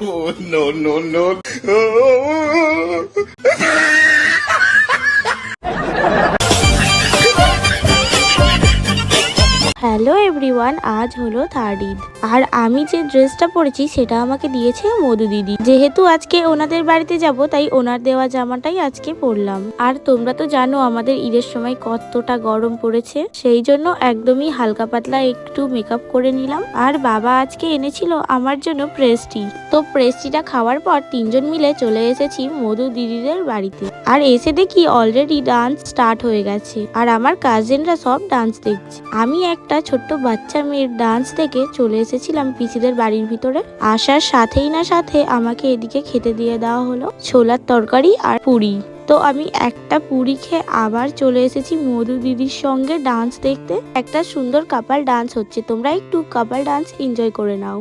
Oh, no, no, no. Hello everyone, আজ হলো third Eid. আর আমি যে ড্রেসটা পরেছি সেটা আমাকে দিয়েছে মধু দিদি। যেহেতু আজকে ওনাদের বাড়িতে যাব, তাই ওনার দেওয়া জামাটাই আজকে পরলাম। আর তোমরা তো জানো আমাদের ঈদের সময় কতটা গরম পড়েছে, সেই জন্য একদমই হালকা পাতলা একটু মেকআপ করে নিলাম। আর বাবা আজকে এনেছিল আমার জন্য প্রেস্টি। তো প্রেস্টিটা খাওয়ার পর তিনজন মিলে চলে এসেছি মধু দিদিদের বাড়িতে। আর এসে দেখি অলরেডি ডান্স স্টার্ট হয়ে গেছে, আর আমার কাজিনরা সব ডান্স দেখছে। আমি একটা ছোট্ট বাচ্চা মেয়ের ডান্স দেখে চলে এসেছিলাম পিসিদের বাড়ির ভিতরে। আসার সাথেই না সাথে আমাকে এদিকে খেতে দিয়ে দেওয়া হলো ছোলার তরকারি আর পুরি। তো আমি একটা পুরি খেয়ে আবার চলে এসেছি মধু দিদির সঙ্গে ডান্স দেখতে। একটা সুন্দর কাপাল ডান্স হচ্ছে, তোমরা একটু কাপাল ডান্স এনজয় করে নাও।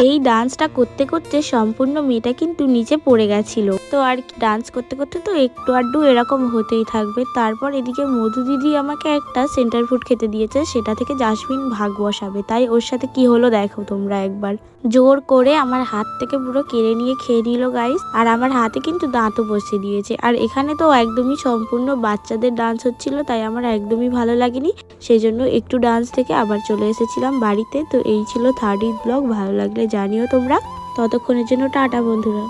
এই ডান্সটা করতে করতে সম্পূর্ণ মেয়েটা কিন্তু নিচে পড়ে গেছিল। তো আর ডান্স করতে করতে তো একটু আড্ডু এরকম হতেই থাকবে। তারপর এদিকে মধু দিদি আমাকে একটা সেন্টার ফুড খেতে দিয়েছে, সেটা থেকে জাসমিন ভাগ বসাবে। তাই ওর সাথে কি হলো দেখো তোমরা একবার। জোর করে আমার হাত থেকে পুরো কেড়ে নিয়ে খেয়ে নিল গাইস। আর আমার হাতে কিন্তু দাঁতও বসিয়ে দিয়েছে। আর এখানে তো একদমই সম্পূর্ণ বাচ্চাদের ডান্স হচ্ছিল, তাই আমার একদমই ভালো লাগেনি। সেই জন্য একটু ডান্স থেকে আবার চলে এসেছিলাম বাড়িতে। তো এই ছিল থার্ড ঈদ ব্লগ। ভালো লাগলে জানিও তোমরা। ততক্ষণের জন্য টাটা বন্ধুরা।